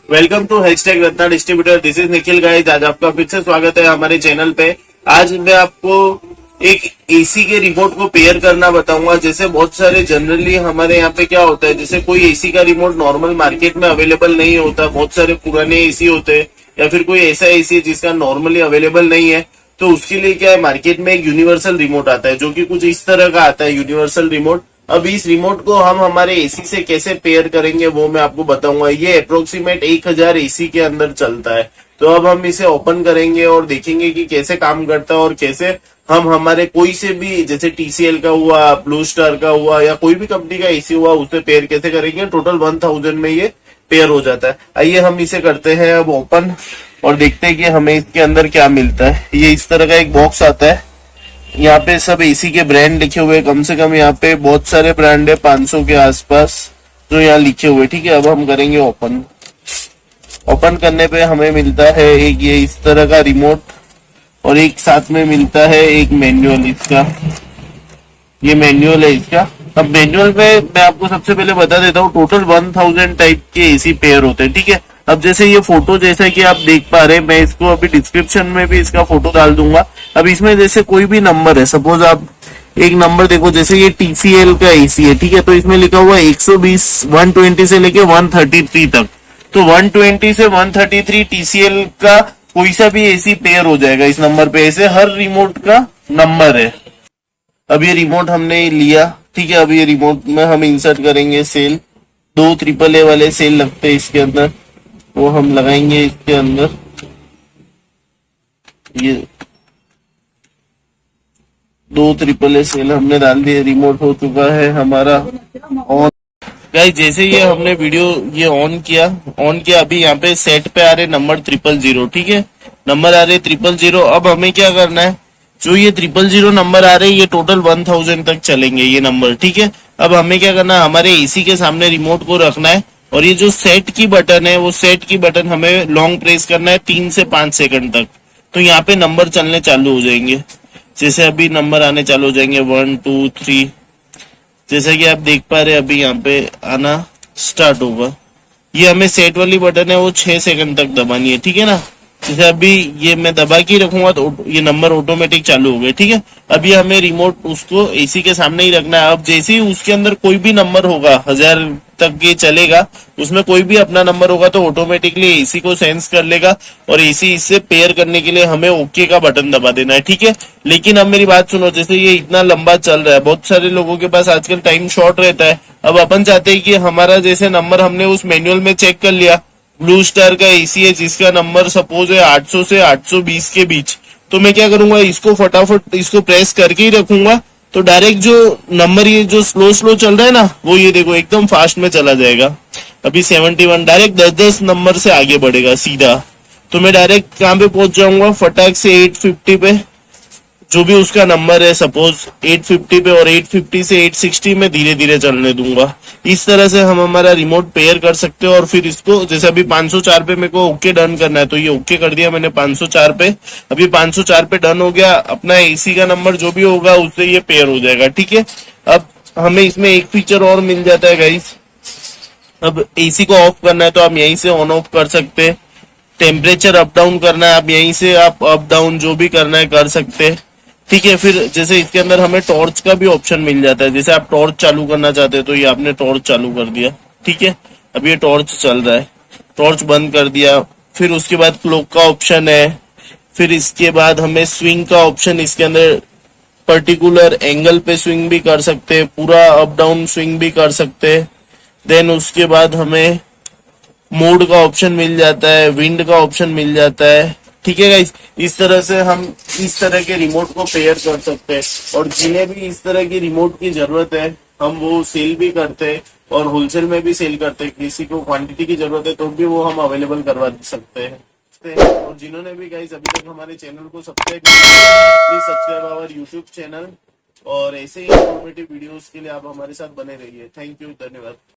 Welcome to hashtag Ratna distributor. This is Nikhil guys. आज आपका फिर से स्वागत है हमारे चैनल पे। आज मैं आपको एक एसी के रिमोट को पेयर करना बताऊंगा। जैसे बहुत सारे जनरली हमारे यहाँ पे क्या होता है, जैसे कोई एसी का रिमोट नॉर्मल मार्केट में अवेलेबल नहीं होता, बहुत सारे पुराने एसी होते हैं या फिर कोई ऐसा एसी है जिसका नॉर्मली अवेलेबल नहीं है, तो उसके लिए क्या है, मार्केट में एक यूनिवर्सल रिमोट आता है जो कि कुछ इस तरह का आता है, यूनिवर्सल रिमोट। अब इस रिमोट को हम हमारे एसी से कैसे पेयर करेंगे वो मैं आपको बताऊंगा। ये अप्रोक्सीमेट 1000 एसी के अंदर चलता है। तो अब हम इसे ओपन करेंगे और देखेंगे कि कैसे काम करता है और कैसे हम हमारे कोई से भी, जैसे टीसीएल का हुआ, ब्लू स्टार का हुआ या कोई भी कंपनी का एसी हुआ, उससे पेयर कैसे करेंगे। टोटल 1000 में ये पेयर हो जाता है। आइए हम इसे करते हैं अब ओपन और देखते हैं कि हमें इसके अंदर क्या मिलता है। ये इस तरह का एक बॉक्स आता है। यहाँ पे सब एसी के ब्रांड लिखे हुए, कम से कम यहाँ पे बहुत सारे ब्रांड है, 500 के आसपास जो यहाँ लिखे हुए। ठीक है, अब हम करेंगे ओपन। ओपन करने पे हमें मिलता है एक ये इस तरह का रिमोट और एक साथ में मिलता है एक मैनुअल इसका। ये मैनुअल है इसका। अब मैनुअल में मैं आपको सबसे पहले बता देता हूँ, टोटल 1000 टाइप के एसी पेयर होते हैं। ठीक है, अब जैसे ये फोटो जैसा कि आप देख पा रहे हैं, मैं इसको अभी डिस्क्रिप्शन में भी इसका फोटो डाल दूंगा। अब इसमें जैसे कोई भी नंबर है, सपोज आप एक नंबर देखो, जैसे ये टीसीएल का एसी है। ठीक है, तो इसमें लिखा हुआ है 120 120 से लेके 133 तक। तो 120 से 133 टीसीएल का कोई सा भी एसी पेयर हो जाएगा इस नंबर पे। ऐसे हर रिमोट का नंबर है। अब ये रिमोट हमने लिया। ठीक है, अब ये रिमोट में हम इंसर्ट करेंगे सेल। 2 AAA वाले सेल लगते हैं इसके अंदर, वो हम लगाएंगे इसके अंदर। ये 2 AAA सेल हमने डाल दिए। रिमोट हो चुका है हमारा ऑन। गाइस, जैसे ये हमने वीडियो ये ऑन किया, अभी यहाँ पे सेट पे आ रहे नंबर 000। ठीक है, नंबर आ रहे 000। अब हमें क्या करना है, जो ये 000 नंबर आ रहे हैं, ये टोटल 1000 तक चलेंगे ये नंबर। ठीक है, अब हमें क्या करना है, हमारे एसी के सामने रिमोट को रखना है और ये जो सेट की बटन है, वो सेट की बटन हमें लॉन्ग प्रेस करना है 3 से 5 सेकंड तक। तो यहाँ पे नंबर चलने चालू हो जाएंगे। जैसे अभी नंबर आने चालू हो जाएंगे 1 2 3, जैसा कि आप देख पा रहे हैं अभी यहाँ पे आना स्टार्ट होगा। ये हमें सेट वाली बटन है वो 6 सेकंड तक दबानी है। ठीक है ना, जैसे अभी ये मैं दबा के रखूंगा तो ये नंबर ऑटोमेटिक चालू हो गए। ठीक है, अभी हमें रिमोट उसको एसी के सामने ही रखना है। अब जैसे ही उसके अंदर कोई भी नंबर होगा, 1000 तक ये चलेगा, उसमें कोई भी अपना नंबर होगा तो ऑटोमेटिकली एसी को सेंस कर लेगा और एसी इससे पेयर करने के लिए हमें ओके का बटन दबा देना है। ठीक है, लेकिन अब मेरी बात सुनो, जैसे ये इतना लंबा चल रहा है, बहुत सारे लोगों के पास आजकल टाइम शॉर्ट रहता है। अब अपन चाहते हैं कि हमारा जैसे नंबर हमने उस मैनुअल में चेक कर लिया, ब्लू स्टार का एसी है जिसका नंबर सपोज है 800 से 820 के बीच, तो मैं क्या करूंगा, इसको फटाफट इसको प्रेस करके ही रखूंगा। तो डायरेक्ट जो नंबर ये जो स्लो स्लो चल रहा है ना, वो ये देखो एकदम फास्ट में चला जाएगा। अभी 71 डायरेक्ट 10-10 नंबर से आगे बढ़ेगा सीधा। तो मैं डायरेक्ट कहाँ पे पहुंच जाऊंगा, फटाक से 850 पे, जो भी उसका नंबर है, सपोज 850 पे, और 850 से 860 में धीरे धीरे चलने दूंगा। इस तरह से हम हमारा रिमोट पेयर कर सकते हो। और फिर इसको जैसे अभी 504 पे मेरे को ओके डन करना है, तो ये ओके कर दिया मैंने 504 पे। अभी 504 पे डन हो गया, अपना एसी का नंबर जो भी होगा उससे ये पेयर हो जाएगा। ठीक है, अब हमें इसमें एक फीचर और मिल जाता है गाइस। अब एसी को ऑफ करना है तो आप यहीं से ऑन ऑफ कर सकते हैं। टेम्परेचर अप डाउन करना है, आप यहीं से आप अप डाउन जो भी करना है कर सकते हैं। ठीक है, फिर जैसे इसके अंदर हमें टॉर्च का भी ऑप्शन मिल जाता है। जैसे आप टॉर्च चालू करना चाहते हैं तो ये आपने टॉर्च चालू कर दिया। ठीक है, अब ये टॉर्च चल रहा है, टॉर्च बंद कर दिया। फिर उसके बाद क्लॉक का ऑप्शन है। फिर इसके बाद हमें स्विंग का ऑप्शन, इसके अंदर पर्टिकुलर एंगल पे स्विंग भी कर सकते हैं, पूरा अप डाउन स्विंग भी कर सकते हैं। देन उसके बाद हमें मोड का ऑप्शन मिल जाता है, विंड का ऑप्शन मिल जाता है। ठीक है गाइस, इस तरह से हम इस तरह के रिमोट को पेयर कर सकते हैं। और जिन्हें भी इस तरह की रिमोट की जरूरत है, हम वो सेल भी करते हैं और होलसेल में भी सेल करते हैं। किसी को क्वांटिटी की जरूरत है तो भी वो हम अवेलेबल करवा सकते हैं। और जिन्होंने भी गाइस अभी तक हमारे चैनल को सब्सक्राइब नहीं किया, please subscribe our YouTube channel. और ऐसे ही इंफॉर्मेटिव वीडियोस के लिए आप हमारे साथ बने रहिए। थैंक यू, धन्यवाद।